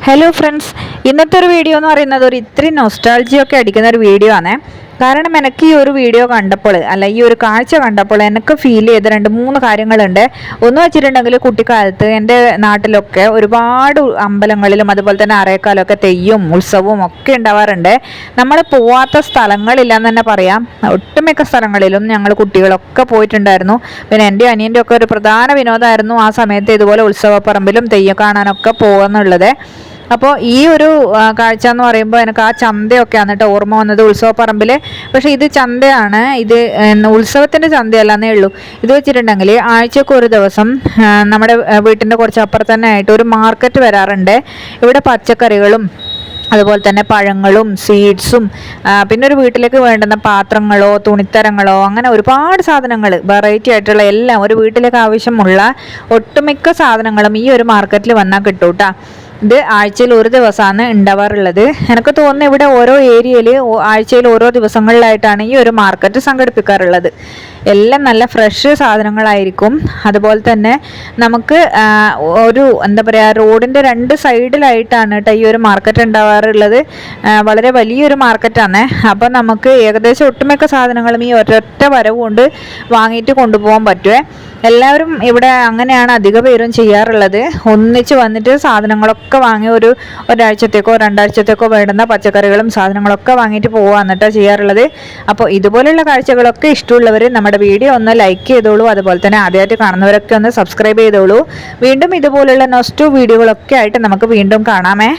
Hello friends, ഇന്നത്തെ ഒരു video എന്ന് പറയുന്നത് ഒരു ഇത്തിരി നൊസ്റ്റാൾജിയൊക്കെ അടിക്കുന്ന ഒരു വീഡിയോ ആണ്. കാരണം എനിക്ക് ഈ ഒരു വീഡിയോ കണ്ടപ്പോൾ ഈ ഒരു കാഴ്ച കണ്ടപ്പോൾ എനിക്ക് ഫീൽ ചെയ്ത രണ്ട് മൂന്ന് കാര്യങ്ങളുണ്ട്. ഒന്ന് വെച്ചിട്ടുണ്ടെങ്കിൽ കുട്ടിക്കാലത്ത് എൻ്റെ നാട്ടിലൊക്കെ ഒരുപാട് അമ്പലങ്ങളിലും അതുപോലെ തന്നെ അറേക്കാലൊക്കെ തെയ്യവും ഉത്സവവും ഒക്കെ ഉണ്ടാവാറുണ്ട്. നമ്മൾ പോവാത്ത സ്ഥലങ്ങളില്ലെന്ന് തന്നെ പറയാം. ഒട്ടുമിക്ക സ്ഥലങ്ങളിലും ഞങ്ങൾ കുട്ടികളൊക്കെ പോയിട്ടുണ്ടായിരുന്നു. പിന്നെ എൻ്റെ അനിയൻ്റെ ഒക്കെ ഒരു പ്രധാന വിനോദമായിരുന്നു ആ സമയത്ത് ഇതുപോലെ ഉത്സവപ്പറമ്പിലും തെയ്യം കാണാനൊക്കെ പോകുന്നുള്ളത്. അപ്പോൾ ഈ ഒരു കാഴ്ച എന്ന് പറയുമ്പോൾ എനിക്ക് ആ ചന്തയൊക്കെയാണ് കേട്ടോ ഓർമ്മ വന്നത്, ഉത്സവപ്പറമ്പിൽ. പക്ഷേ ഇത് ചന്തയാണ്, ഇത് ഉത്സവത്തിൻ്റെ ചന്തയല്ലെന്നേ ഉള്ളൂ. ഇത് വെച്ചിട്ടുണ്ടെങ്കിൽ ആഴ്ചക്ക് ഒരു ദിവസം നമ്മുടെ വീട്ടിൻ്റെ കുറച്ച് അപ്പുറത്ത് തന്നെ ആയിട്ട് ഒരു മാർക്കറ്റ് വരാറുണ്ട്. ഇവിടെ പച്ചക്കറികളും അതുപോലെ തന്നെ പഴങ്ങളും സീഡ്സും പിന്നെ ഒരു വീട്ടിലേക്ക് വേണ്ടുന്ന പാത്രങ്ങളോ തുണിത്തരങ്ങളോ അങ്ങനെ ഒരുപാട് സാധനങ്ങൾ വെറൈറ്റി ആയിട്ടുള്ള എല്ലാം ഒരു വീട്ടിലേക്ക് ആവശ്യമുള്ള ഒട്ടുമിക്ക സാധനങ്ങളും ഈ ഒരു മാർക്കറ്റിൽ വന്നാൽ കിട്ടും കേട്ടോ. ഇത് ആഴ്ചയിൽ ഒരു ദിവസമാണ് ഉണ്ടാവാറുള്ളത്. എനിക്ക് തോന്നുന്നു ഇവിടെ ഓരോ ഏരിയയിൽ ആഴ്ചയിൽ ഓരോ ദിവസങ്ങളിലായിട്ടാണ് ഈ ഒരു മാർക്കറ്റ് സംഘടിപ്പിക്കാറുള്ളത്. എല്ലാം നല്ല ഫ്രഷ് സാധനങ്ങളായിരിക്കും. അതുപോലെ തന്നെ നമുക്ക് ഒരു എന്താ പറയുക, റോഡിൻ്റെ രണ്ട് സൈഡിലായിട്ടാണ് കേട്ടോ ഈ ഒരു മാർക്കറ്റ് ഉണ്ടാവാറുള്ളത്. വളരെ വലിയൊരു മാർക്കറ്റാണ്. അപ്പം നമുക്ക് ഏകദേശം ഒട്ടുമിക്ക സാധനങ്ങളും ഈ ഒരൊറ്റ വരവ് കൊണ്ട് വാങ്ങിയിട്ട് കൊണ്ടുപോകാൻ പറ്റുമേ. എല്ലാവരും ഇവിടെ അങ്ങനെയാണ് അധിക പേരും ചെയ്യാറുള്ളത്. ഒന്നിച്ച് വന്നിട്ട് സാധനങ്ങളൊക്കെ വാങ്ങി ഒരാഴ്ചത്തേക്കോ രണ്ടാഴ്ചത്തേക്കോ വേണ്ടുന്ന പച്ചക്കറികളും സാധനങ്ങളൊക്കെ വാങ്ങിയിട്ട് പോവാന്ന് കേട്ടോ ചെയ്യാറുള്ളത്. അപ്പോൾ ഇതുപോലെയുള്ള കാഴ്ചകളൊക്കെ ഇഷ്ടമുള്ളവർ നമ്മുടെ വീഡിയോ ഒന്ന് ലൈക്ക് ചെയ്തോളൂ. അതുപോലെ തന്നെ ആദ്യമായിട്ട് കാണുന്നവരൊക്കെ ഒന്ന് സബ്സ്ക്രൈബ് ചെയ്തോളൂ. വീണ്ടും ഇതുപോലുള്ള നെക്സ്റ്റ് വീഡിയോകളൊക്കെ ആയിട്ട് നമുക്ക് വീണ്ടും കാണാമേ.